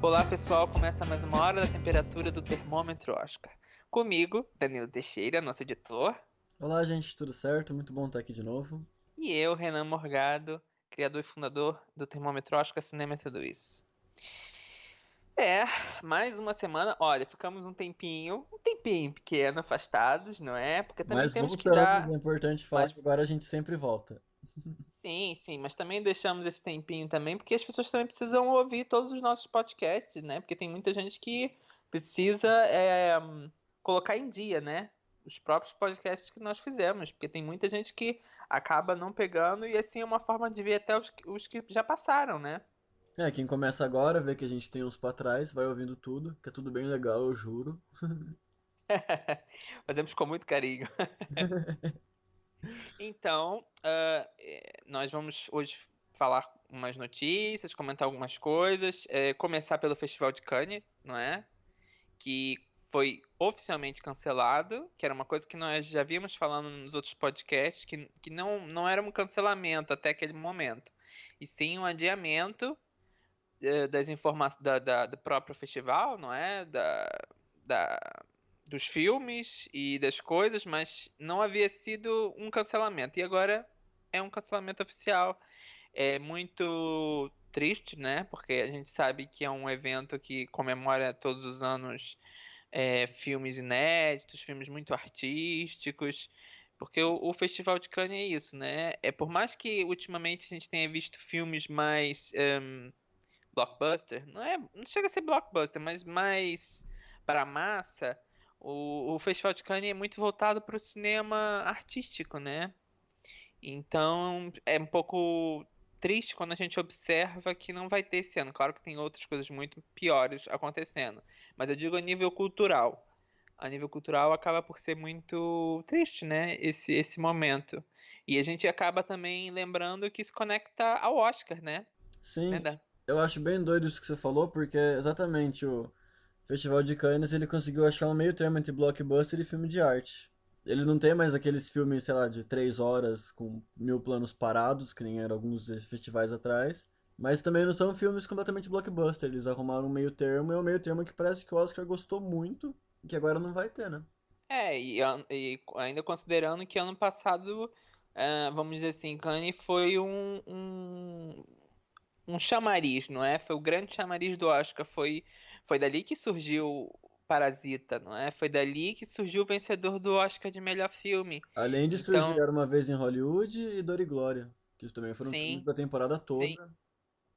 Olá pessoal, começa mais uma hora da temperatura do termômetro Oscar. Comigo, Danilo Teixeira, nosso editor, Olá, gente, tudo certo? Muito bom estar aqui de novo. e eu, Renan Morgado, criador e fundador do termômetro Oscar Cinema Tudo Isso. É, mais uma semana. Olha, ficamos um tempinho pequeno afastados, não é? Porque também Mas temos que voltamos, é dar. importante falar Mas que agora a gente sempre volta. sim, sim, mas também deixamos esse tempinho também, porque as pessoas também precisam ouvir todos os nossos podcasts, né? Porque tem muita gente que precisa colocar em dia, né? Os próprios podcasts que nós fizemos, porque tem muita gente que acaba não pegando e assim é uma forma de ver até os que já passaram, né? É, quem começa agora, vê que a gente tem uns pra trás, vai ouvindo tudo, que é tudo bem legal, eu juro. Fazemos com muito carinho. Então, nós vamos hoje falar umas notícias, comentar algumas coisas, começar pelo Festival de Cannes, não é? Que foi oficialmente cancelado, que era uma coisa que nós já vimos falando nos outros podcasts, que não era um cancelamento até aquele momento, e sim um adiamento das informações do próprio festival, não é? Da, dos filmes e das coisas, mas não havia sido um cancelamento. E agora é um cancelamento oficial. É muito triste, né? Porque a gente sabe que é um evento que comemora todos os anos filmes inéditos, filmes muito artísticos. Porque o Festival de Cannes é isso, né? É por mais que ultimamente a gente tenha visto filmes mais blockbuster, não chega a ser blockbuster, mas mais para a massa, o Festival de Cannes é muito voltado para o cinema artístico, né? Então é um pouco triste quando a gente observa que não vai ter esse ano. Claro que tem outras coisas muito piores acontecendo, mas eu digo a nível cultural. A nível cultural acaba por ser muito triste, né? Esse momento. E a gente acaba também lembrando que se conecta ao Oscar, né, Sim, Dan? eu acho bem doido isso que você falou, porque exatamente o Festival de Cannes ele conseguiu achar um meio termo entre blockbuster e filme de arte. Ele não tem mais aqueles filmes, sei lá, de 3 horas com 1.000 planos parados, que nem eram alguns festivais atrás. Mas também não são filmes completamente blockbuster. Eles arrumaram um meio termo, e é um meio termo que parece que o Oscar gostou muito, e que agora não vai ter, né? E ainda considerando que ano passado, vamos dizer assim, Cannes foi um chamariz, não é? Foi o grande chamariz do Oscar. Foi dali que surgiu Parasita, não é? Foi dali que surgiu o vencedor do Oscar de melhor filme. Além de surgir Então, Era Uma Vez em Hollywood e Dor e Glória, que também foram filmes sim, da temporada sim. toda.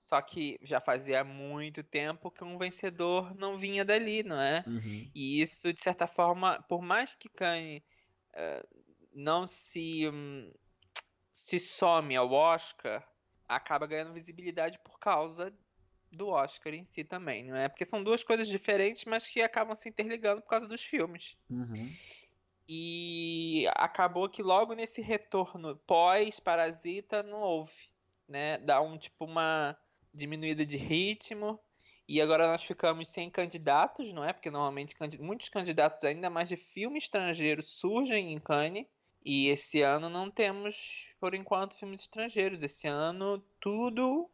Só que já fazia muito tempo que um vencedor não vinha dali, não é? Uhum. E isso, de certa forma, por mais que Cannes não se some ao Oscar, acaba ganhando visibilidade por causa do Oscar em si também, não é? Porque são duas coisas diferentes, mas que acabam se interligando por causa dos filmes. Uhum. E acabou que logo nesse retorno pós-Parasita não houve, né? Dá tipo uma diminuída de ritmo. E agora nós ficamos sem candidatos, não é? Porque normalmente muitos candidatos, ainda mais de filme estrangeiro, surgem em Cannes. E esse ano não temos, por enquanto, filmes estrangeiros. Esse ano tudo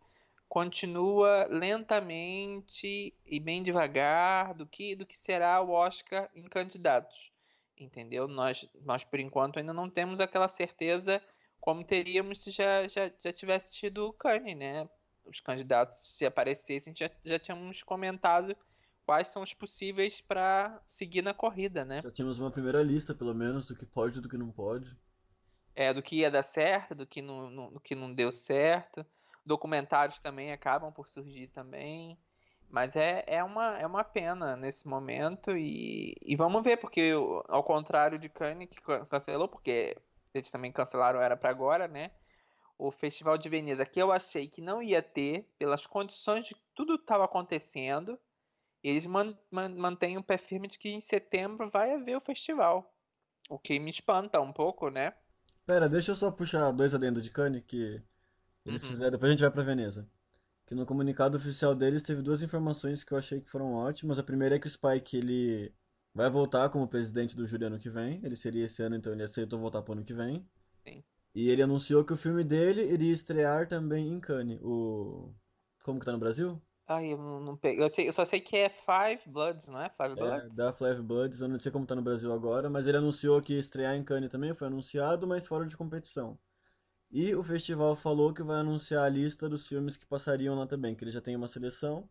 continua lentamente e bem devagar do que será o Oscar em candidatos. Entendeu? Nós por enquanto ainda não temos aquela certeza como teríamos se já tivesse tido o Cannes, né? Os candidatos, se aparecessem, já tínhamos comentado quais são os possíveis para seguir na corrida, né? Já tínhamos uma primeira lista, pelo menos, do que pode e do que não pode. Do que ia dar certo, do que não deu certo. Documentários também acabam por surgir também. Mas é uma pena nesse momento e vamos ver, porque ao contrário de Cannes, que cancelou, porque eles também cancelaram, era para agora, né? O Festival de Veneza, que eu achei que não ia ter, pelas condições de tudo que estava acontecendo, eles mantêm o pé firme de que em setembro vai haver o festival. O que me espanta um pouco, né? Pera, deixa eu só puxar dois adendos de Cannes que eles Uhum. fizeram, depois a gente vai pra Veneza. Que no comunicado oficial deles teve duas informações que eu achei que foram ótimas. A primeira é que o Spike ele vai voltar como presidente do júri ano que vem. Ele seria esse ano, então ele aceitou voltar pro ano que vem. Sim. E ele anunciou que o filme dele iria estrear também em Cannes. Como que tá no Brasil? Ai, eu não peguei. Eu só sei que é Five Bloods, não é? Five É, Bloods? da Flav Buds, eu não sei como tá no Brasil agora, mas ele anunciou que ia estrear em Cannes também, foi anunciado, mas fora de competição. E o festival falou que vai anunciar a lista dos filmes que passariam lá também, que eles já têm uma seleção,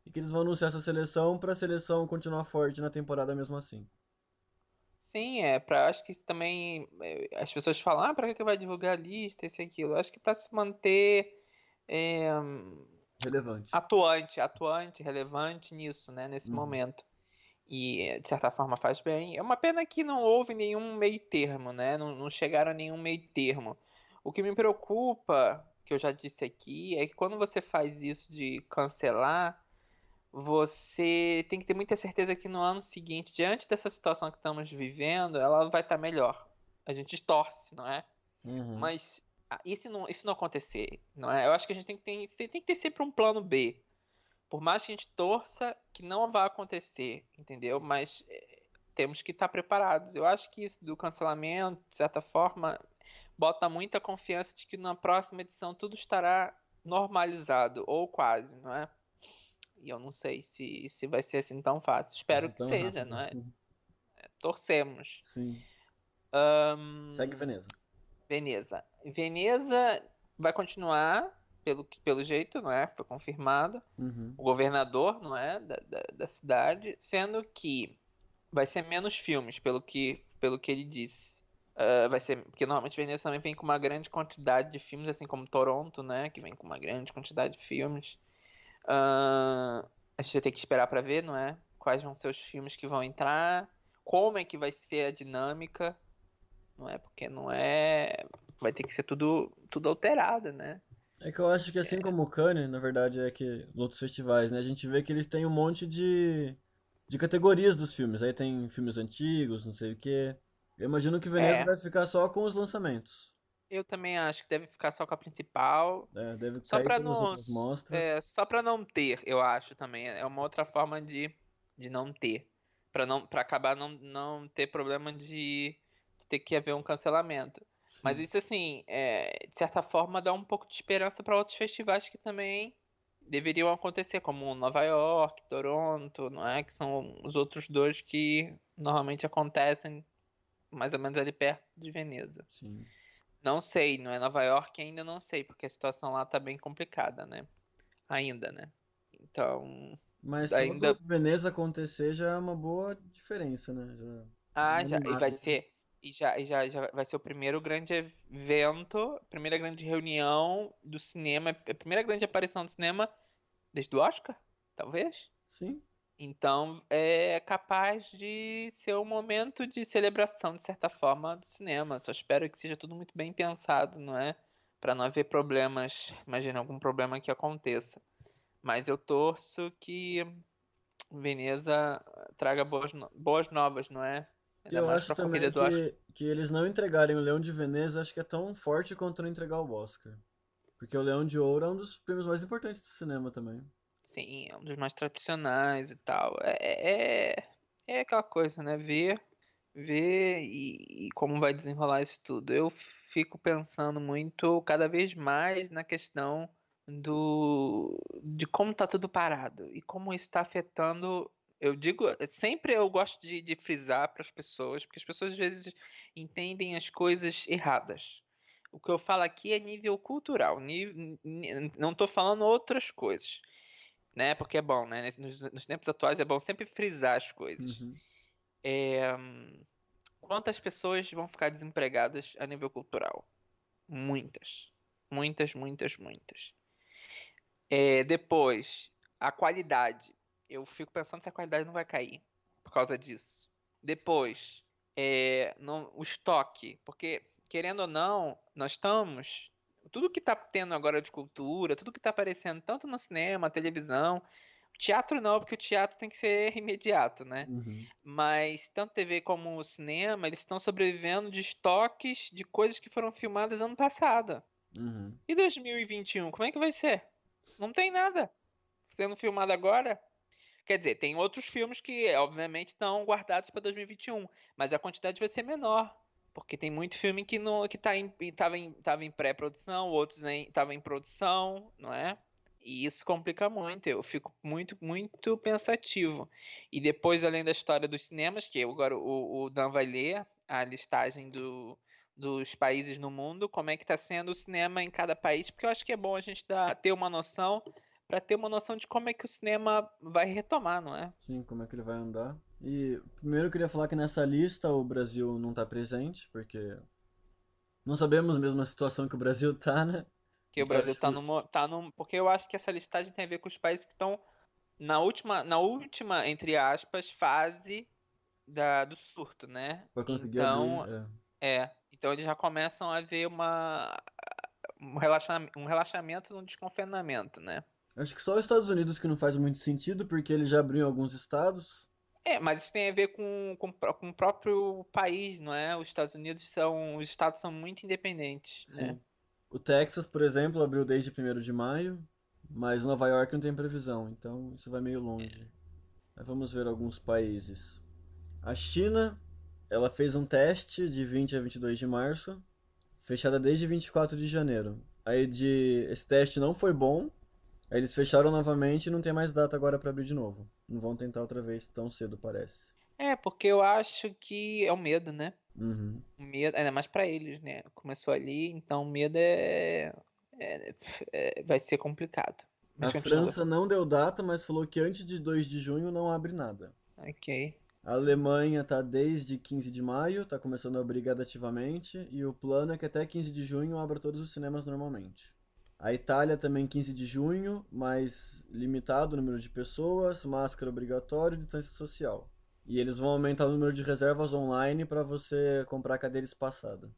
e que eles vão anunciar essa seleção pra seleção continuar forte na temporada mesmo assim. Sim, acho que isso também. As pessoas falam, pra que vai divulgar a lista, isso e aquilo. Eu acho que pra se manter é, Relevante. atuante, relevante nisso, né? Nesse Uhum. momento. E de certa forma faz bem. É uma pena que não houve nenhum meio termo, né? Não chegaram a nenhum meio termo. O que me preocupa, que eu já disse aqui, é que quando você faz isso de cancelar, você tem que ter muita certeza que no ano seguinte, diante dessa situação que estamos vivendo, ela vai estar melhor. A gente torce, não é? Uhum. Mas e se não acontecer, não é? Eu acho que a gente tem que ter sempre um plano B. Por mais que a gente torça que não vá acontecer, entendeu? Mas temos que estar preparados. Eu acho que isso do cancelamento, de certa forma, bota muita confiança de que na próxima edição tudo estará normalizado, ou quase, não é? E eu não sei se vai ser assim tão fácil. Vai Espero ser que tão seja, rápido não é? assim. Torcemos. Sim. Segue Veneza. Veneza. Veneza vai continuar, pelo jeito, não é? Foi confirmado. Uhum. O governador, não é? Da cidade, sendo que vai ser menos filmes, pelo que ele disse. Vai ser, porque normalmente Veneza também vem com uma grande quantidade de filmes, assim como Toronto, né? Que vem com uma grande quantidade de filmes. A gente vai ter que esperar pra ver, não é? Quais vão ser os filmes que vão entrar, como é que vai ser a dinâmica, não é? Porque não é. Vai ter que ser tudo alterado, né? É que eu acho que assim como o Cannes, na verdade, é que outros festivais, né? A gente vê que eles têm um monte de categorias dos filmes. Aí tem filmes antigos, não sei o quê. Eu imagino que Veneza É, vai ficar só com os lançamentos. eu também acho que deve ficar só com a principal. Né? Deve Só cair pra pelas não, outras mostras. só para não ter, eu acho também. É uma outra forma de não ter. Para acabar não ter problema de ter que haver um cancelamento. Mas Sim. isso, assim, de certa forma, dá um pouco de esperança para outros festivais que também deveriam acontecer, como Nova York, Toronto, não é? Que são os outros dois que normalmente acontecem mais ou menos ali perto de Veneza. Sim. Não sei, não é Nova York ainda não sei, porque a situação lá tá bem complicada, né? Ainda, né? Então, Mas só ainda. do Veneza acontecer já é uma boa diferença, né? Já dá Ah, uma já. E vai animada. ser. E já vai ser o primeiro grande evento, a primeira grande reunião do cinema, a primeira grande aparição do cinema desde o Oscar, talvez? Sim. Então é capaz de ser um momento de celebração, de certa forma, do cinema. Só espero que seja tudo muito bem pensado, não é? Para não haver problemas, imagina algum problema que aconteça. Mas eu torço que Veneza traga boas novas, não é? E Ainda eu mais acho para a corrida também do Oscar. que eles não entregarem o Leão de Veneza, acho que é tão forte quanto não entregar o Oscar. Porque o Leão de Ouro é um dos prêmios mais importantes do cinema também. Sim, é um dos mais tradicionais e tal. É aquela coisa, né? Ver e como vai desenrolar isso tudo. Eu fico pensando muito, cada vez mais, na questão de como tá tudo parado e como isso está afetando. Eu digo, sempre eu gosto de frisar para as pessoas, porque as pessoas às vezes entendem as coisas erradas. O que eu falo aqui é nível cultural, não estou falando outras coisas, né? Porque é bom, né? Nos tempos atuais é bom sempre frisar as coisas. Uhum. É, Quantas pessoas vão ficar desempregadas a nível cultural? Muitas. Muitas, muitas, muitas. Depois, a qualidade. Eu fico pensando se a qualidade não vai cair por causa disso. Depois, o estoque. Porque, querendo ou não, nós estamos. Tudo que está tendo agora de cultura, tudo que está aparecendo tanto no cinema, televisão. Teatro não, porque o teatro tem que ser imediato, né? Uhum. Mas tanto TV como o cinema, eles estão sobrevivendo de estoques de coisas que foram filmadas ano passado. Uhum. E 2021, como é que vai ser? Não tem nada sendo filmado agora. Quer dizer, tem outros filmes que, obviamente, estão guardados para 2021, mas a quantidade vai ser menor. Porque tem muito filme que não, que tava em pré-produção, outros nem estavam em produção, não é? E isso complica muito, eu fico muito, muito pensativo. E depois, além da história dos cinemas, que agora o Dan vai ler a listagem dos países no mundo, como é que está sendo o cinema em cada país, porque eu acho que é bom a gente ter uma noção, para ter uma noção de como é que o cinema vai retomar, não é? Sim, como é que ele vai andar. E primeiro eu queria falar que nessa lista o Brasil não tá presente, porque não sabemos mesmo a situação que o Brasil tá, né? Que o Então Brasil acho que. porque eu acho que essa listagem tem a ver com os países que estão na última, entre aspas, fase do surto, né? Pra conseguir abrir. Então, então eles já começam a ver um relaxamento no desconfinamento, né? Acho que só os Estados Unidos que não faz muito sentido, porque ele já abriu em alguns estados. Mas isso tem a ver com o próprio país, não é? Os estados são muito independentes, né? Sim. O Texas, por exemplo, abriu desde 1º de maio, mas Nova York não tem previsão, então isso vai meio longe. Mas vamos ver alguns países. A China, ela fez um teste de 20 a 22 de março, fechada desde 24 de janeiro. Esse teste não foi bom, aí eles fecharam novamente e não tem mais data agora para abrir de novo. Não vão tentar outra vez tão cedo, parece. Porque eu acho que é o medo, né? Uhum. O medo, ainda mais pra eles, né? Começou ali, então o medo é- vai ser complicado. A Mas continua. França não deu data, mas falou que antes de 2 de junho não abre nada. Ok. A Alemanha tá desde 15 de maio, tá começando a abrir gradativamente, e o plano é que até 15 de junho abra todos os cinemas normalmente. A Itália também 15 de junho, mas limitado o número de pessoas, máscara obrigatório e distância social. E eles vão aumentar o número de reservas online para você comprar cadeira espaçada.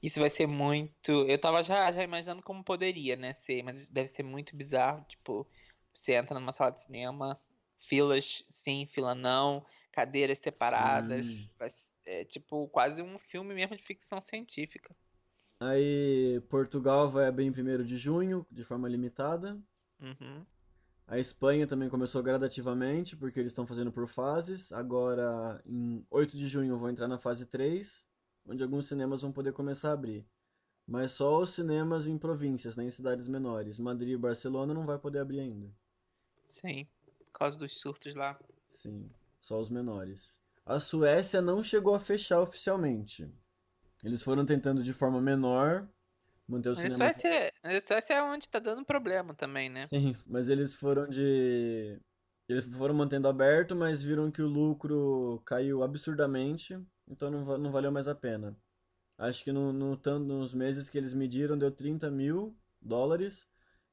Isso vai ser muito. Eu tava já imaginando como poderia, né, ser, mas deve ser muito bizarro. Tipo, você entra numa sala de cinema, filas sim, fila não, cadeiras Sim. separadas. É tipo quase um filme mesmo de ficção científica. Aí Portugal vai abrir em 1º de junho, de forma limitada. Uhum. A Espanha também começou gradativamente, porque eles estão fazendo por fases. Agora, em 8 de junho, vou entrar na fase 3, onde alguns cinemas vão poder começar a abrir. Mas só os cinemas em províncias, né, em cidades menores. Madrid e Barcelona não vai poder abrir ainda. Sim, por causa dos surtos lá. Sim, só os menores. A Suécia não chegou a fechar oficialmente. Eles foram tentando de forma menor manter os cinemas. Mas a Suécia é onde tá dando problema também, né? Sim, mas eles foram de. Eles foram mantendo aberto, mas viram que o lucro caiu absurdamente, então não valeu mais a pena. Acho que nos meses que eles mediram deu 30 mil dólares,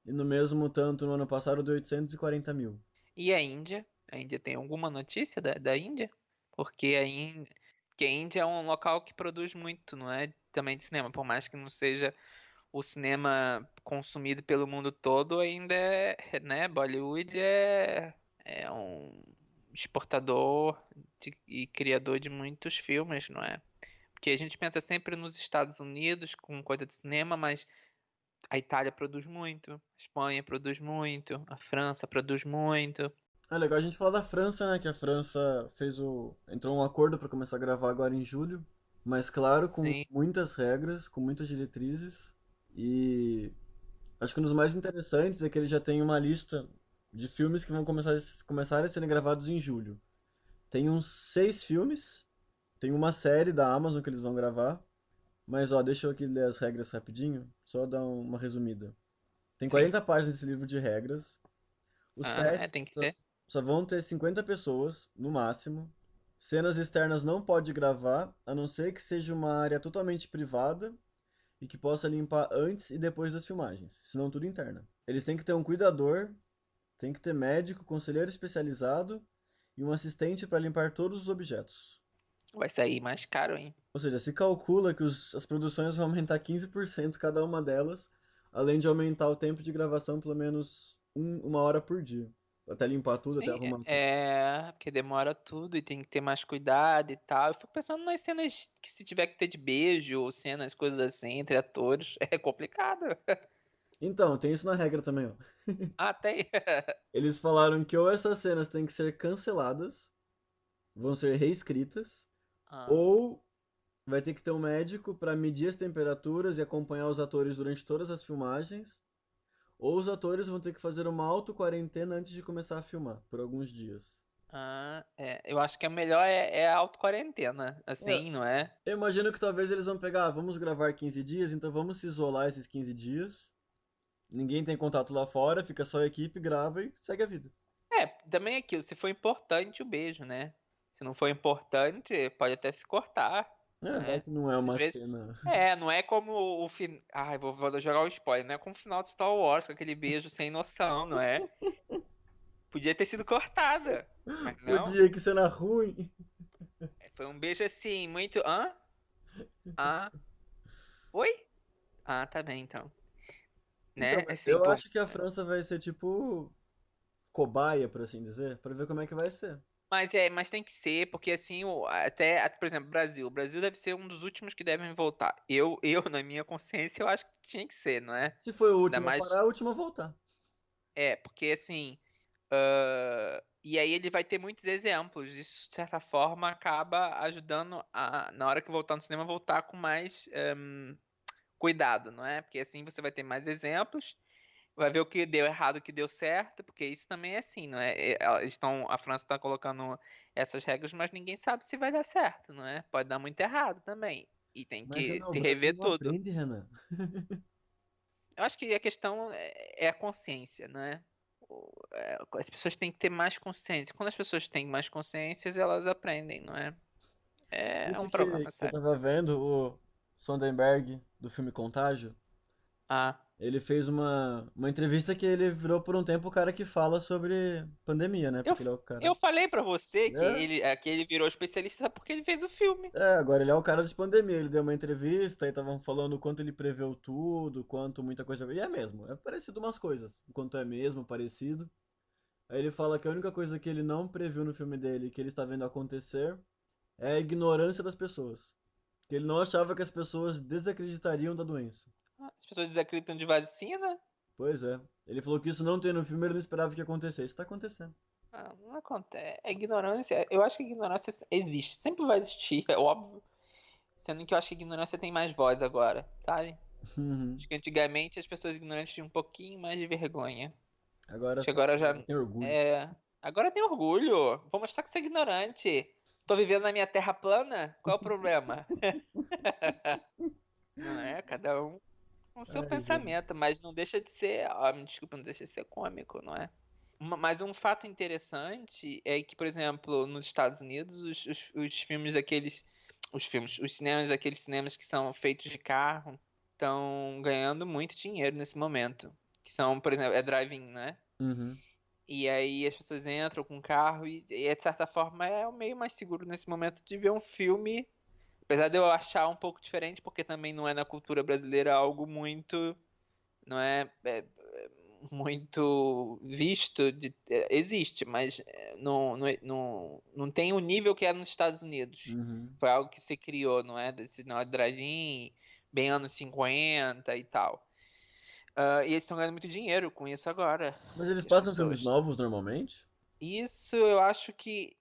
e no mesmo tanto no ano passado deu 840 mil. E a Índia? A Índia tem alguma notícia da Índia? Porque a Índia é um local que produz muito, não é? Também de cinema, por mais que não seja o cinema consumido pelo mundo todo, ainda né? Bollywood é um exportador e criador de muitos filmes, não é? Porque a gente pensa sempre nos Estados Unidos com coisa de cinema, mas a Itália produz muito, a Espanha produz muito, a França produz muito. É legal a gente falar da França, né? Que a França entrou um acordo para começar a gravar agora em julho, mas claro, com Sim. muitas regras, com muitas diretrizes. E acho que um dos mais interessantes é que ele já tem uma lista de filmes que vão começar a serem gravados em julho. Tem uns 6 filmes, tem uma série da Amazon que eles vão gravar, mas ó, deixa eu aqui ler as regras rapidinho, só dar uma resumida. Tem Sim. 40 páginas esse livro de regras. Os Ah, sets tem que só, ser. só vão ter 50 pessoas, no máximo. Cenas externas não pode gravar, a não ser que seja uma área totalmente privada e que possa limpar antes e depois das filmagens, senão tudo interna. Eles têm que ter um cuidador, tem que ter médico, conselheiro especializado e um assistente para limpar todos os objetos. Vai sair mais caro, hein? Ou seja, se calcula que as produções vão aumentar 15% cada uma delas, além de aumentar o tempo de gravação pelo menos uma hora por dia. Até limpar tudo, até Sim, arrumar tudo. porque demora tudo e tem que ter mais cuidado e tal. Eu fico pensando nas cenas que se tiver que ter de beijo ou cenas, coisas assim, entre atores, é complicado. Então, tem isso na regra também, ó. Ah, tem. Eles falaram que ou essas cenas têm que ser canceladas, vão ser reescritas, Ah, ou vai ter que ter um médico para medir as temperaturas e acompanhar os atores durante todas as filmagens, ou os atores vão ter que fazer uma auto-quarentena antes de começar a filmar, por alguns dias. Eu acho que a melhor é a auto-quarentena, É, assim, não é? eu imagino que talvez eles vão pegar, vamos gravar 15 dias, então vamos se isolar esses 15 dias. Ninguém tem contato lá fora, fica só a equipe, grava e segue a vida. Também é aquilo, se for importante, o beijo, né? Se não for importante, pode até se cortar, É, vai né? que não é Às uma vezes, cena. não é como o fim. Ai, vou jogar um spoiler, não é como o final de Star Wars, com aquele beijo sem noção, não é? Podia ter sido cortada, mas não. Podia, que cena ruim. Foi um beijo assim, muito. Hã? Ah, oi? Ah, tá bem então. Então, Né? mas Assim, eu pô. acho que a França vai ser tipo cobaia, por assim dizer, pra ver como é que vai ser. Mas tem que ser, porque assim, por exemplo, Brasil. O Brasil deve ser um dos últimos que devem voltar. Na minha consciência, eu acho que tinha que ser, não é? Se foi o Ainda último a parar, mais. é o último a voltar. Porque assim. E aí ele vai ter muitos exemplos. Isso, de certa forma, acaba ajudando na hora que voltar no cinema, voltar com mais cuidado, não é? Porque assim você vai ter mais exemplos. Vai ver o que deu errado, o que deu certo, porque isso também é assim, não é? A França está colocando essas regras, mas ninguém sabe se vai dar certo, não é? Pode dar muito errado também. E tem Mas, que Renan, o se Brasil rever não tudo. aprende, Renan. Eu acho que a questão é a consciência, não é? As pessoas têm que ter mais consciência. Quando as pessoas têm mais consciências, elas aprendem, não é? É Isso um problema que eu sério. tava vendo, o Sonderberg, do filme Contágio, Ah, ele fez uma entrevista que ele virou por um tempo o cara que fala sobre pandemia, né? eu, Porque ele é o cara. eu falei pra você que É, ele virou especialista porque ele fez o filme. agora ele é o cara de pandemia. Ele deu uma entrevista e estavam falando o quanto ele preveu tudo, quanto muita coisa. E é mesmo, é parecido umas coisas. O quanto é mesmo, parecido. Aí ele fala que a única coisa que ele não previu no filme dele, que ele está vendo acontecer, é a ignorância das pessoas. Que ele não achava que as pessoas desacreditariam da doença. As pessoas desacreditam de vacina. Pois é. Ele falou que isso não tem no filme, ele não esperava que acontecesse. Está acontecendo. Não acontece. É ignorância. Eu acho que a ignorância existe. Sempre vai existir, é óbvio. Sendo que eu acho que a ignorância tem mais voz agora, sabe? Uhum. Acho que antigamente as pessoas ignorantes tinham um pouquinho mais de vergonha. Agora, Acho que agora já. tem orgulho. É. Agora tem orgulho. Vou mostrar que sou ignorante. Tô vivendo na minha terra plana? Qual é o problema? Não é? Cada um com o seu Ai, gente. pensamento, mas não deixa de ser. Me desculpa, não deixa de ser cômico, não é? Mas um fato interessante é que, por exemplo, nos Estados Unidos, os filmes aqueles. Os filmes, os cinemas, aqueles cinemas que são feitos de carro, estão ganhando muito dinheiro nesse momento. Que são, por exemplo, é drive-in, né? Uhum. E aí as pessoas entram com o carro e, de certa forma, é o meio mais seguro nesse momento de ver um filme. Apesar de eu achar um pouco diferente, porque também não é na cultura brasileira algo muito. Não é muito visto. Existe, mas não tem o nível que é nos Estados Unidos. Uhum. Foi algo que se criou, não é? Desse sinal de drive-in, bem anos 50 e tal. E eles estão ganhando muito dinheiro com isso agora. Mas eles As passam filmes pessoas. novos normalmente? Isso eu acho que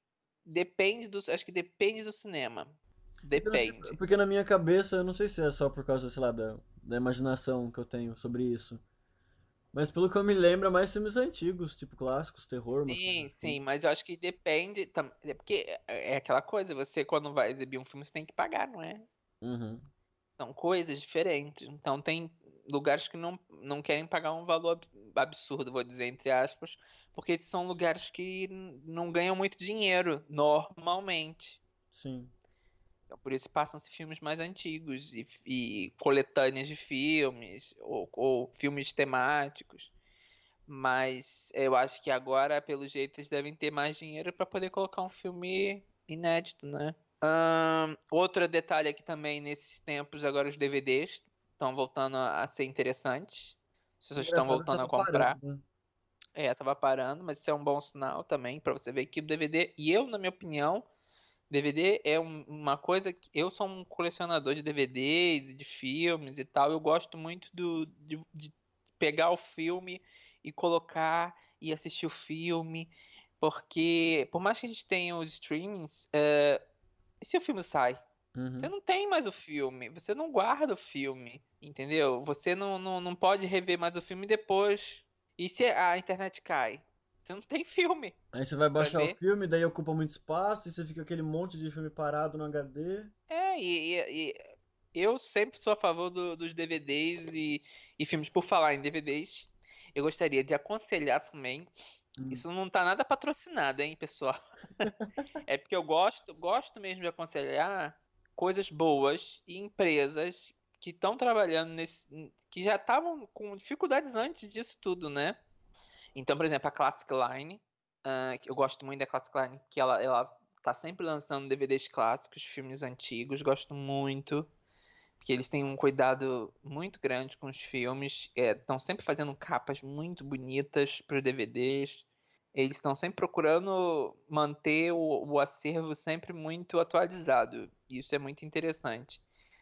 acho que depende do cinema. Porque, eu não sei- Depende. porque na minha cabeça, eu não sei se é só por causa, sei lá, da imaginação que eu tenho sobre isso. Mas pelo que eu me lembro, é mais filmes antigos, tipo clássicos, terror, umas coisas Sim, assim. sim, mas eu acho que depende. É porque é aquela coisa, você quando vai exibir um filme, você tem que pagar, não é? Uhum. São coisas diferentes. Então tem lugares que não querem pagar um valor absurdo, vou dizer, entre aspas, porque são lugares que não ganham muito dinheiro, normalmente. Sim. Então, por isso passam-se filmes mais antigos e coletâneas de filmes, ou filmes temáticos. Mas eu acho que agora, pelo jeito, eles devem ter mais dinheiro para poder colocar um filme inédito, né? Outro detalhe aqui também, nesses tempos, agora os DVDs estão voltando a ser interessantes. As pessoas estão Engraçado que voltando a tava parando, comprar. né? Tava parando, mas isso é um bom sinal também para você ver que o DVD, e eu, na minha opinião, DVD é uma coisa que eu sou um colecionador de DVDs, de filmes e tal. Eu gosto muito de pegar o filme e colocar e assistir o filme, porque por mais que a gente tenha os streamings, e se o filme sai? Você Uhum. não tem mais o filme, você não guarda o filme, entendeu? Você não pode rever mais o filme depois. E se a internet cai? Você não tem filme Aí você vai pra baixar o ver. filme, daí ocupa muito espaço, e você fica aquele monte de filme parado no HD. E eu sempre sou a favor dos DVDs e filmes. Por falar em DVDs, eu gostaria de aconselhar também. Hum. Isso não tá nada patrocinado, hein, pessoal? É porque eu gosto mesmo de aconselhar coisas boas e empresas que estão trabalhando que já estavam com dificuldades antes disso tudo, né? Então, por exemplo, a Classic Line, que eu gosto muito da Classic Line, que ela tá sempre lançando DVDs clássicos, filmes antigos, gosto muito, porque eles têm um cuidado muito grande com os filmes, estão sempre fazendo capas muito bonitas para os DVDs. Eles estão sempre procurando manter o acervo sempre muito atualizado. E isso é muito interessante.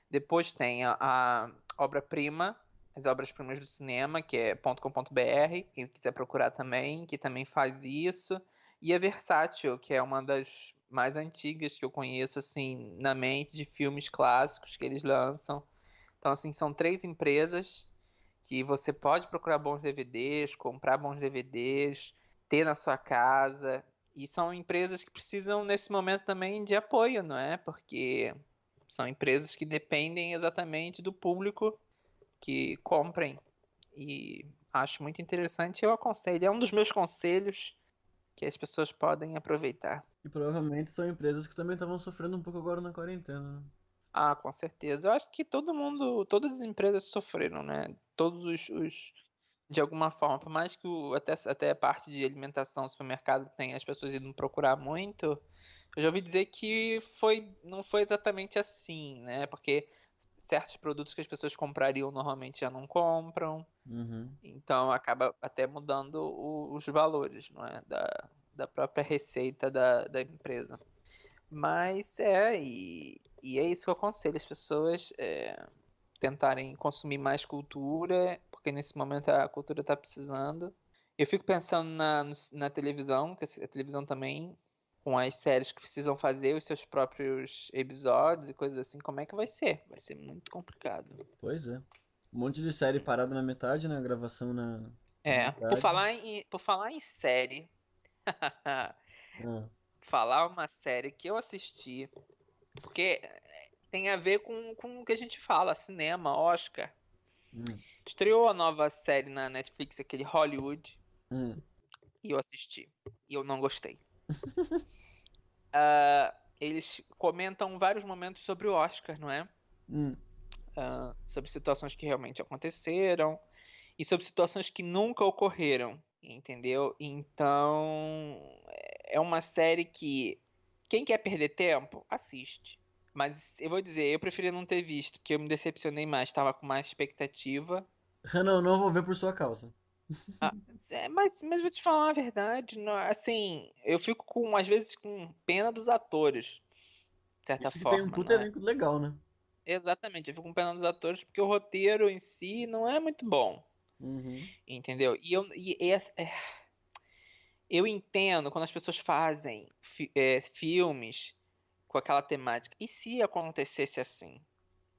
Depois tem a obra-prima, as obras-primas do cinema, que é .com.br, quem quiser procurar também, que também faz isso. E a Versátil, que é uma das mais antigas que eu conheço, assim, na mente, de filmes clássicos que eles lançam. Então, assim, são três empresas que você pode procurar bons DVDs, comprar bons DVDs, ter na sua casa. E são empresas que precisam, nesse momento, também de apoio, não é? Porque são empresas que dependem exatamente do público que comprem. E acho muito interessante, eu aconselho. É um dos meus conselhos que as pessoas podem aproveitar. E provavelmente são empresas que também estavam sofrendo um pouco agora na quarentena, né? Ah, com certeza. Eu acho que todo mundo, todas as empresas sofreram, né? Todos de alguma forma, por mais que até a parte de alimentação, supermercado tem as pessoas indo procurar muito, eu já ouvi dizer que não foi exatamente assim, né? Porque certos produtos que as pessoas comprariam normalmente já não compram, Uhum. então acaba até mudando os valores, não é? Da própria receita da empresa. Mas e é isso que eu aconselho as pessoas tentarem consumir mais cultura, porque nesse momento a cultura está precisando. Eu fico pensando na televisão, que a televisão também, com as séries que precisam fazer os seus próprios episódios e coisas assim, como é que vai ser? Vai ser muito complicado. Pois é. Um monte de série parada na metade, né? Gravação na metade. Por falar em série, Ah. falar uma série que eu assisti, porque tem a ver com o que a gente fala, cinema, Oscar. Hum. Estreou a nova série na Netflix, aquele Hollywood, Hum. e eu assisti. E eu não gostei. Eles comentam vários momentos sobre o Oscar, não é? Hum. Sobre situações que realmente aconteceram e sobre situações que nunca ocorreram, entendeu? Então, é uma série que quem quer perder tempo, assiste. Mas eu vou dizer, eu preferia não ter visto, porque eu me decepcionei mais, estava com mais expectativa. Não, não vou ver por sua causa. Ah, mas vou te falar a verdade, assim, eu fico às vezes com pena dos atores, de certa Isso que tem um forma, puto não é? elenco legal, né? Exatamente, eu fico com pena dos atores porque o roteiro em si não é muito bom, Uhum. entendeu? Eu entendo quando as pessoas fazem filmes com aquela temática. E se acontecesse assim?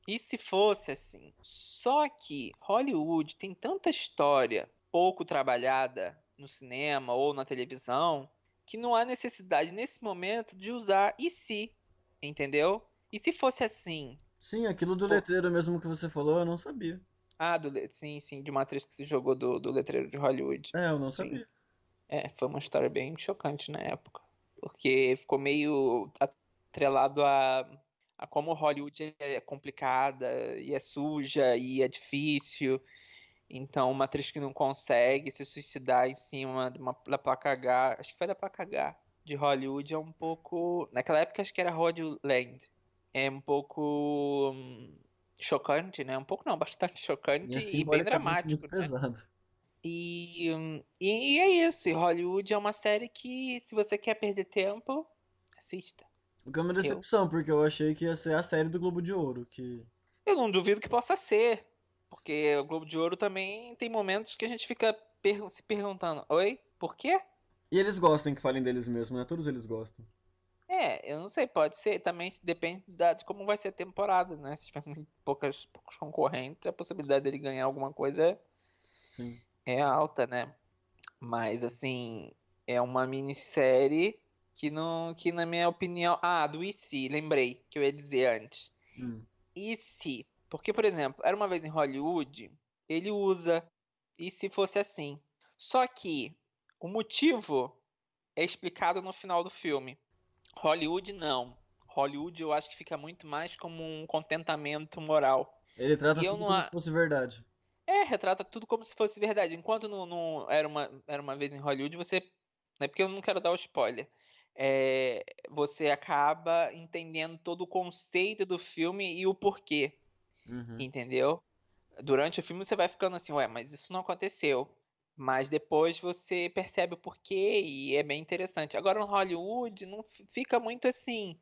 E se fosse assim? Só que Hollywood tem tanta história pouco trabalhada no cinema ou na televisão que não há necessidade nesse momento de usar e se, entendeu? E se fosse assim? Sim, aquilo do Pô, letreiro mesmo que você falou, eu não sabia. sim, sim, de uma atriz que se jogou do letreiro de Hollywood. É, eu não Sim. sabia. Foi uma história bem chocante na época. Porque ficou meio atrelado a como Hollywood é complicada, e é suja, e é difícil. Então, uma atriz que não consegue se suicidar em cima da placa H, acho que foi da placa H, de Hollywood, é um pouco. Naquela época, acho que era Hollywoodland. É um pouco chocante, né? Um pouco não, bastante E é chocante e bem simbolicamente dramático, muito né? pesado. E é isso. E Hollywood é uma série que, se você quer perder tempo, assista. O que é uma Eu, decepção, porque eu achei que ia ser a série do Globo de Ouro, que... eu não duvido que possa ser. Porque o Globo de Ouro também tem momentos que a gente fica se perguntando: Oi? Por quê? E eles gostam que falem deles mesmo, né? Todos eles gostam. Eu não sei, pode ser, também depende de como vai ser a temporada, né? Se tiver muito poucos concorrentes, a possibilidade dele ganhar alguma coisa Sim. é alta, né? Mas assim, é uma minissérie que não, que na minha opinião, do E se, lembrei que eu ia dizer antes. Hum. E se? Porque, por exemplo, Era Uma Vez em Hollywood, ele usa e se fosse assim. Só que o motivo é explicado no final do filme. Hollywood não. Hollywood eu acho que fica muito mais como um contentamento moral. Ele E trata eu tudo não. como se fosse verdade. Retrata tudo como se fosse verdade. Enquanto não era uma vez em Hollywood, você. Não é porque eu não quero dar o spoiler. Você acaba entendendo todo o conceito do filme e o porquê. Uhum. Entendeu? Durante o filme você vai ficando assim, ué, mas isso não aconteceu. Mas depois você percebe o porquê e é bem interessante. Agora no Hollywood não fica muito assim.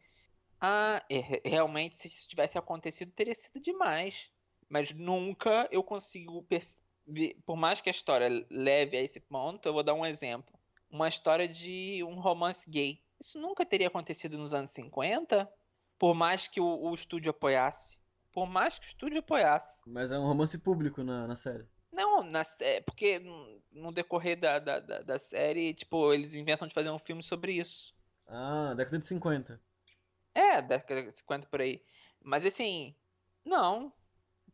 Realmente, se isso tivesse acontecido, teria sido demais. Mas nunca eu consigo perceber, por mais que a história leve a esse ponto, eu vou dar um exemplo. Uma história de um romance gay. Isso nunca teria acontecido nos anos 50, por mais que o estúdio apoiasse. Por mais que o estúdio apoiasse. Mas é um romance público na série. Não, porque no decorrer da série, tipo, eles inventam de fazer um filme sobre isso. Ah, década de 50. Década de 50 por aí. Mas assim, não.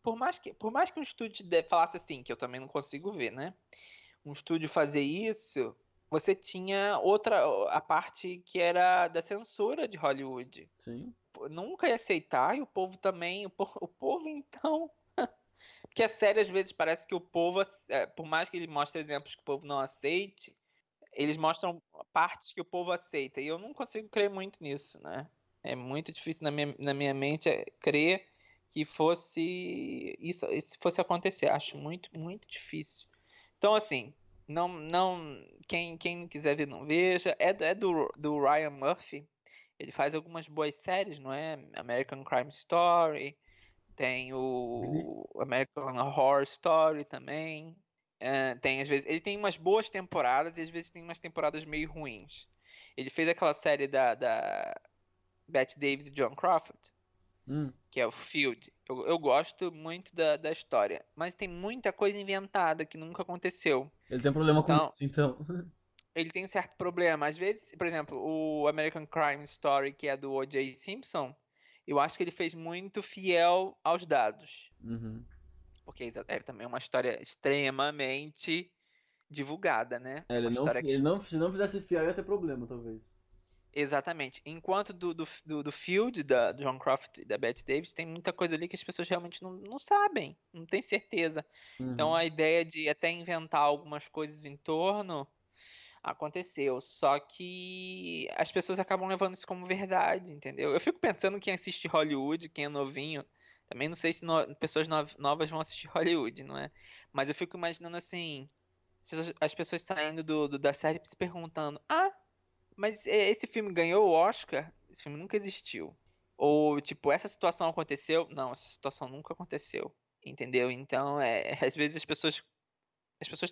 Por mais que um estúdio falasse assim, que eu também não consigo ver, né? Um estúdio fazer isso, você tinha a parte que era da censura de Hollywood. Sim. Pô, nunca ia aceitar, e o povo também. O povo, então. Porque a série, às vezes, parece que o povo, por mais que ele mostre exemplos que o povo não aceite, eles mostram partes que o povo aceita. E eu não consigo crer muito nisso, né? É muito difícil na minha mente crer que fosse isso fosse acontecer. Acho muito, muito difícil. Então, assim, não, quem quiser ver, não veja. É do Ryan Murphy. Ele faz algumas boas séries, não é? American Crime Story. Tem o American Horror Story também. Tem às vezes, ele tem umas boas temporadas e às vezes tem umas temporadas meio ruins. Ele fez aquela série da Bette Davis e John Crawford, Hum. que é o Field. Eu gosto muito da história, mas tem muita coisa inventada que nunca aconteceu. Ele tem um problema com Então, isso, então. ele tem um certo problema. Às vezes, por exemplo, o American Crime Story, que é do O.J. Simpson, eu acho que ele fez muito fiel aos dados. Uhum. Porque é também uma história extremamente divulgada, né? É, Uma história que. se não fizesse fiel ia ter problema, talvez. Exatamente. Enquanto do Field, do John Crawford e da Bette Davis, tem muita coisa ali que as pessoas realmente não sabem, não têm certeza. Então Uhum. a ideia de até inventar algumas coisas em torno aconteceu. Só que as pessoas acabam levando isso como verdade, entendeu? Eu fico pensando quem assiste Hollywood, quem é novinho. Também não sei se pessoas novas vão assistir Hollywood, não é? Mas eu fico imaginando assim. As pessoas saindo da série se perguntando: mas esse filme ganhou o Oscar? Esse filme nunca existiu. Ou, tipo, essa situação aconteceu? Não, essa situação nunca aconteceu. Entendeu? Então, às vezes as pessoas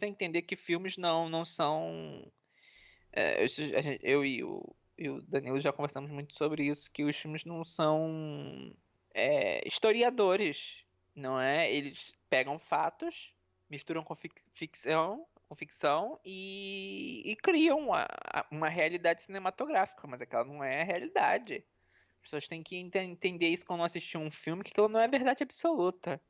têm que entender que filmes não são. Eu e o Danilo já conversamos muito sobre isso, que os filmes não são historiadores, não é? Eles pegam fatos, misturam com ficção e criam uma realidade cinematográfica, mas aquela não é a realidade. As pessoas têm que entender isso quando assistir um filme, que aquilo não é verdade absoluta.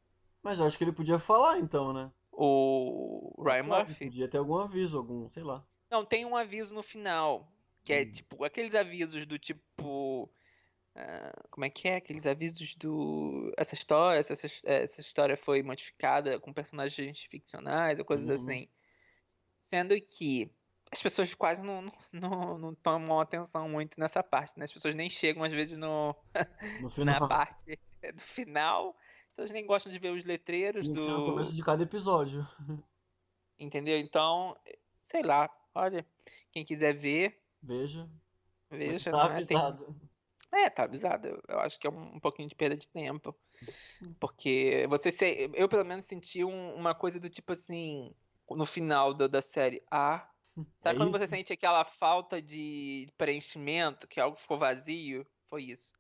Mas eu acho que ele podia falar então, né? O Na Ryan série, Murphy. podia ter algum aviso, algum, sei lá. Não, tem um aviso no final, que é Hum. tipo aqueles avisos do tipo. Como é que é? Aqueles avisos do. Essa história foi modificada com personagens ficcionais ou coisas Uhum. assim. Sendo que as pessoas quase não tomam atenção muito nessa parte, né? As pessoas nem chegam às vezes No na final. parte do final. As pessoas nem gostam de ver os letreiros Tinha que ser no do. começo de cada episódio. Entendeu? Então, sei lá. Olha, quem quiser ver, Veja. Mas veja, está não é? Tem. avisado. Tá avisado. Eu acho que é um pouquinho de perda de tempo. Porque eu pelo menos senti uma coisa do tipo assim, no final da série. É Sabe quando você isso? sente aquela falta de preenchimento, que algo ficou vazio? Foi isso.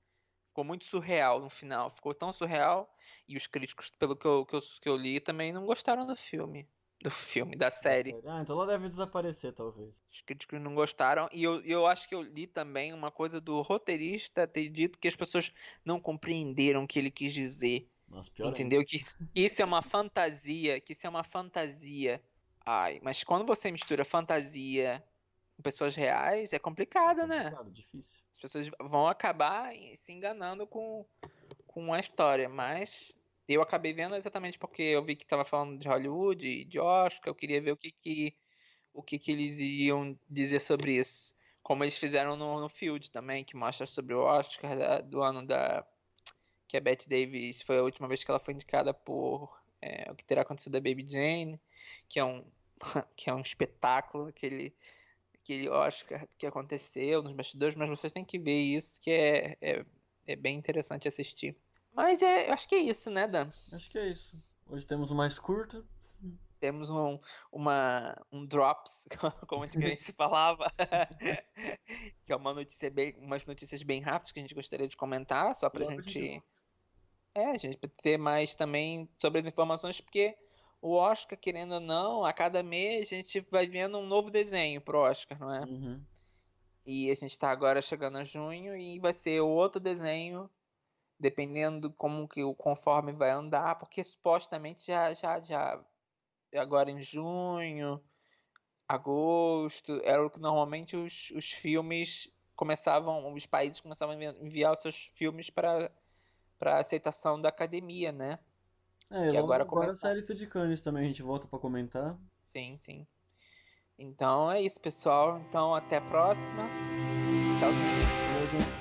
Ficou muito surreal no final. Ficou tão surreal. E os críticos, pelo que eu li, também não gostaram do filme. Do filme, da Da série. série. Ah, então ela deve desaparecer, talvez. Os críticos não gostaram. E eu acho que eu li também uma coisa do roteirista ter dito que as pessoas não compreenderam o que ele quis dizer. Nossa, pior ainda. Entendeu? Que isso é uma fantasia. Que isso é uma fantasia. Ai, mas quando você mistura fantasia com pessoas reais, é É complicado, né? complicado, difícil. As pessoas vão acabar se enganando com a história, mas eu acabei vendo exatamente porque eu vi que estava falando de Hollywood, de Oscar, eu queria ver o que que eles iriam dizer sobre isso. Como eles fizeram no Field também, que mostra sobre o Oscar do ano que a Bette Davis foi a última vez que ela foi indicada por o que terá acontecido da Baby Jane, que é um que é um espetáculo, aquele Oscar que aconteceu nos bastidores, mas vocês têm que ver isso, que é bem interessante assistir. Mas eu acho que é isso, né, Dan? Acho que é isso. Hoje temos o mais curto. Temos um drops, como antigamente se falava, que é umas notícias bem rápidas que a gente gostaria de comentar, só pra Logo a gente volta. gente ter mais também sobre as informações, porque o Oscar, querendo ou não, a cada mês a gente vai vendo um novo desenho pro Oscar, não é? Uhum. E a gente está agora chegando a junho e vai ser outro desenho, dependendo como que o conforme vai andar, porque supostamente já agora em junho, agosto, era o que normalmente os filmes começavam, os países começavam a enviar os seus filmes para aceitação da academia, né? É, e Que logo agora agora sai começa. a lista de Cannes também, a gente volta pra comentar. Sim, sim. Então é isso, pessoal. Então até a próxima. Tchauzinho. Valeu, gente.